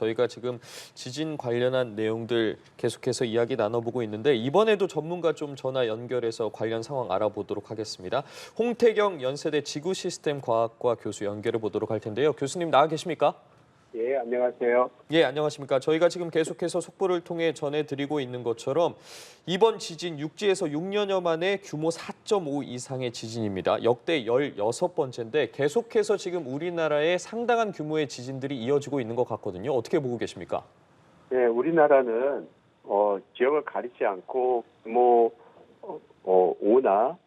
저희가 지금 지진 관련한 내용들 계속해서 이야기 나눠보고 있는데 이번에도 전문가 좀 전화 연결해서 관련 상황 알아보도록 하겠습니다. 홍태경 연세대 지구시스템과학과 교수 연결해 보도록 할 텐데요. 교수님 나와 계십니까? 예, 안녕하세요. 예, 안녕하십니까. 저희가 지금 계속해서 속보를 통해 전해드리고 있는 것처럼 이번 지진 6지에서 6년여 만에 규모 4.5 이상의 지진입니다. 역대 16번째인데 계속해서 지금 우리나라에 상당한 규모의 지진들이 이어지고 있는 것 같거든요. 어떻게 보고 계십니까? 네, 우리나라는 지역을 가리지 않고 규모 5나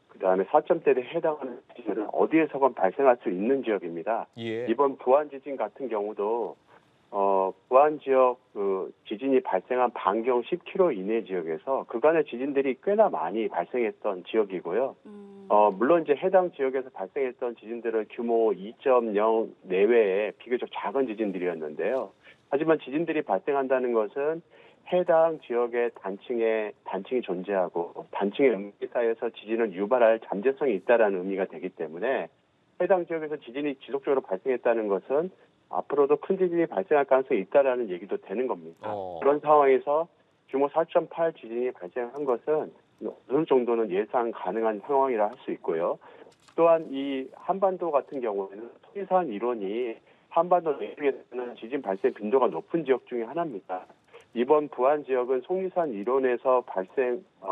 그다음에 4점대에 해당하는 지진은 어디에서건 발생할 수 있는 지역입니다. 예. 이번 부안 지진 같은 경우도 부안 지역 그 지진이 발생한 반경 10km 이내 지역에서 그간의 지진들이 꽤나 많이 발생했던 지역이고요. 물론 이제 해당 지역에서 발생했던 지진들은 규모 2.0 내외의 비교적 작은 지진들이었는데요. 하지만 지진들이 발생한다는 것은 해당 지역의 단층이 존재하고 단층의 응기 사이에서 지진을 유발할 잠재성이 있다는 의미가 되기 때문에 해당 지역에서 지진이 지속적으로 발생했다는 것은 앞으로도 큰 지진이 발생할 가능성이 있다는 얘기도 되는 겁니다. 그런 상황에서 규모 4.8 지진이 발생한 것은 어느 정도는 예상 가능한 상황이라 할 수 있고요. 또한 이 한반도 같은 경우에는 속리산 이론이 한반도 내륙에서는 지진 발생 빈도가 높은 지역 중에 하나입니다. 이번 부안 지역은 속리산 이론에서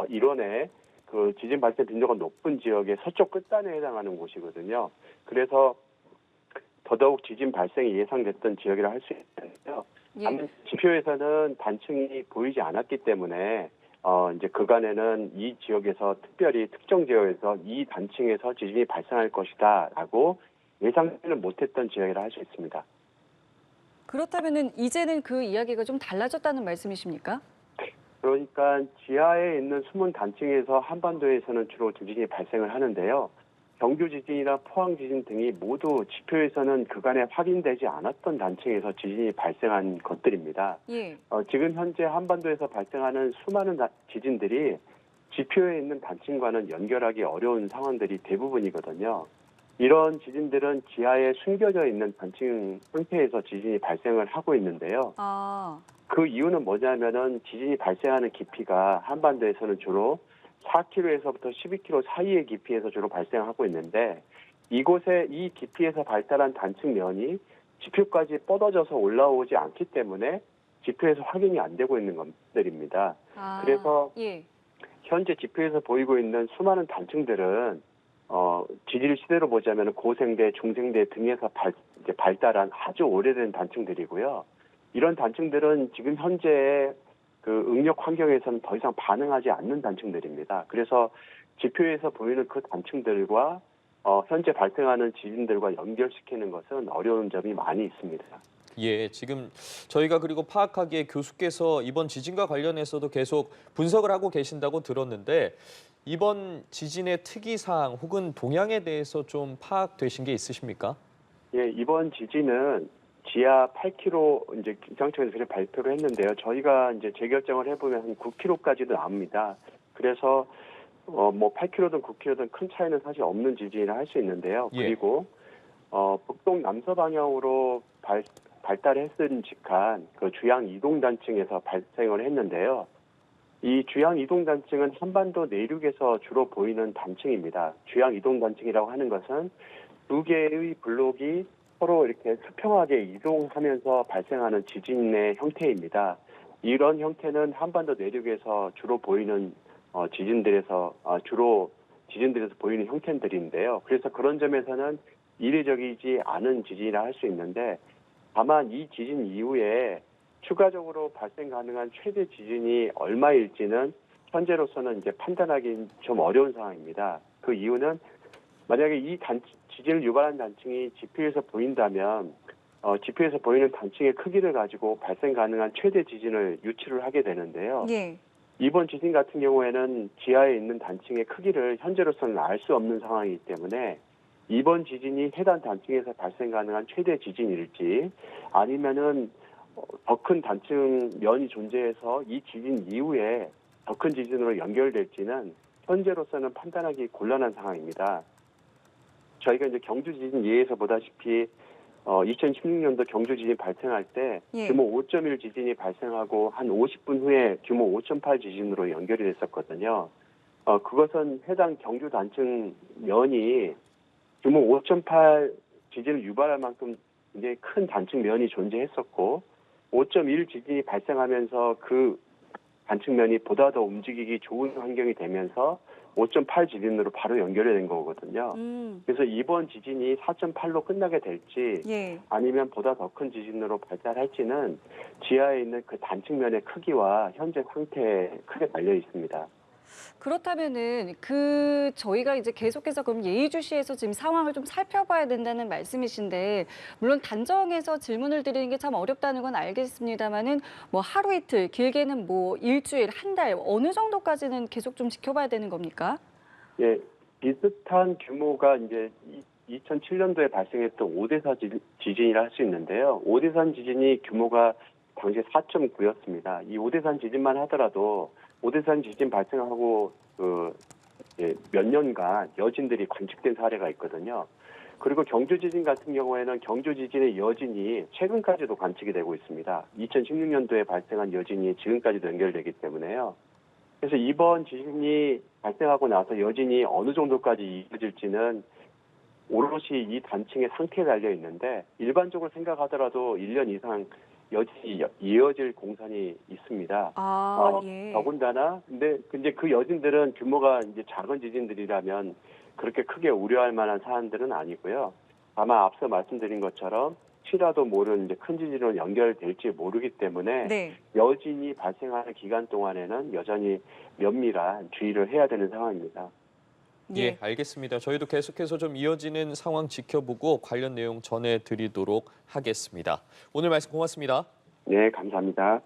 이론에 그 지진 발생 빈도가 높은 지역의 서쪽 끝단에 해당하는 곳이거든요. 그래서 더더욱 지진 발생이 예상됐던 지역이라 할 수 있는데요. 예. 지표에서는 단층이 보이지 않았기 때문에 이제 그간에는 이 지역에서 특별히 특정 지역에서 이 단층에서 지진이 발생할 것이다라고 예상을 못했던 지역이라 할 수 있습니다. 그렇다면은 이제는 그 이야기가 좀 달라졌다는 말씀이십니까? 그러니까 지하에 있는 숨은 단층에서 한반도에서는 주로 지진이 발생을 하는데요. 경주 지진이나 포항 지진 등이 모두 지표에서는 그간에 확인되지 않았던 단층에서 지진이 발생한 것들입니다. 예. 지금 현재 한반도에서 발생하는 수많은 지진들이 지표에 있는 단층과는 연결하기 어려운 상황들이 대부분이거든요. 이런 지진들은 지하에 숨겨져 있는 단층 상태에서 지진이 발생을 하고 있는데요. 그 이유는 뭐냐면은 지진이 발생하는 깊이가 한반도에서는 주로 4km에서부터 12km 사이의 깊이에서 주로 발생하고 있는데 이곳에 이 깊이에서 발달한 단층면이 지표까지 뻗어져서 올라오지 않기 때문에 지표에서 확인이 안 되고 있는 것들입니다. 그래서 예. 현재 지표에서 보이고 있는 수많은 단층들은 지질 시대로 보자면 고생대, 중생대 등에서 발달한 아주 오래된 단층들이고요. 이런 단층들은 지금 현재의 그 응력 환경에서는 더 이상 반응하지 않는 단층들입니다. 그래서 지표에서 보이는 그 단층들과 현재 발생하는 지진들과 연결시키는 것은 어려운 점이 많이 있습니다. 예, 지금 저희가 그리고 파악하기에 교수께서 이번 지진과 관련해서도 계속 분석을 하고 계신다고 들었는데 이번 지진의 특이사항 혹은 동향에 대해서 좀 파악되신 게 있으십니까? 예, 이번 지진은 지하 8km 이제 기상청에서 그렇게 발표를 했는데요. 저희가 이제 재결정을 해보면 한 9km까지도 나옵니다. 그래서 뭐 8km든 9km든 큰 차이는 사실 없는 지진이라 할 수 있는데요. 예. 그리고 북동 남서 방향으로 발달했은 직한 그 주양 이동 단층에서 발생을 했는데요. 이 주양 이동 단층은 한반도 내륙에서 주로 보이는 단층입니다. 주양 이동 단층이라고 하는 것은 두 개의 블록이 서로 이렇게 수평하게 이동하면서 발생하는 지진의 형태입니다. 이런 형태는 한반도 내륙에서 주로 보이는 지진들에서 보이는 형태들인데요. 그래서 그런 점에서는 이례적이지 않은 지진이라 할 수 있는데 다만 이 지진 이후에 추가적으로 발생 가능한 최대 지진이 얼마일지는 현재로서는 이제 판단하기 좀 어려운 상황입니다. 그 이유는 만약에 이 지진을 유발한 단층이 지표에서 보인다면 지표에서 보이는 단층의 크기를 가지고 발생 가능한 최대 지진을 유추를 하게 되는데요. 예. 이번 지진 같은 경우에는 지하에 있는 단층의 크기를 현재로서는 알 수 없는 상황이기 때문에 이번 지진이 해당 단층에서 발생 가능한 최대 지진일지 아니면은 더 큰 단층 면이 존재해서 이 지진 이후에 더 큰 지진으로 연결될지는 현재로서는 판단하기 곤란한 상황입니다. 저희가 이제 경주 지진 예에서 보다시피 2016년도 경주 지진 발생할 때 예. 규모 5.1 지진이 발생하고 한 50분 후에 규모 5.8 지진으로 연결이 됐었거든요. 그것은 해당 경주 단층 면이 규모 5.8 지진을 유발할 만큼 굉장히 큰 단층 면이 존재했었고 5.1 지진이 발생하면서 그 단층면이 보다 더 움직이기 좋은 환경이 되면서 5.8 지진으로 바로 연결이 된 거거든요. 그래서 이번 지진이 4.8로 끝나게 될지 예. 아니면 보다 더 큰 지진으로 발달할지는 지하에 있는 그 단층면의 크기와 현재 상태에 크게 달려 있습니다. 그렇다면은 저희가 이제 계속해서 그럼 예의주시해서 지금 상황을 좀 살펴봐야 된다는 말씀이신데 물론 단정해서 질문을 드리는 게 참 어렵다는 건 알겠습니다만은 뭐 하루 이틀 길게는 뭐 일주일 한 달 어느 정도까지는 계속 좀 지켜봐야 되는 겁니까? 예, 비슷한 규모가 이제 2007년도에 발생했던 오대산 지진이라 할 수 있는데요. 오대산 지진이 규모가 당시 4.9였습니다. 이 오대산 지진만 하더라도 오대산 지진 발생하고 몇 년간 여진들이 관측된 사례가 있거든요. 그리고 경주 지진 같은 경우에는 경주 지진의 여진이 최근까지도 관측이 되고 있습니다. 2016년도에 발생한 여진이 지금까지도 연결되기 때문에요. 그래서 이번 지진이 발생하고 나서 여진이 어느 정도까지 이어질지는 오롯이 이 단층의 상태에 달려 있는데 일반적으로 생각하더라도 1년 이상 여진이 이어질 공산이 있습니다. 예. 더군다나 근데 그 여진들은 규모가 이제 작은 지진들이라면 그렇게 크게 우려할 만한 사안들은 아니고요. 아마 앞서 말씀드린 것처럼 혹시라도 모르는 이제 큰 지진으로 연결될지 모르기 때문에 네. 여진이 발생하는 기간 동안에는 여전히 면밀한 주의를 해야 되는 상황입니다. 예, 알겠습니다. 저희도 계속해서 좀 이어지는 상황 지켜보고 관련 내용 전해드리도록 하겠습니다. 오늘 말씀 고맙습니다. 네, 감사합니다.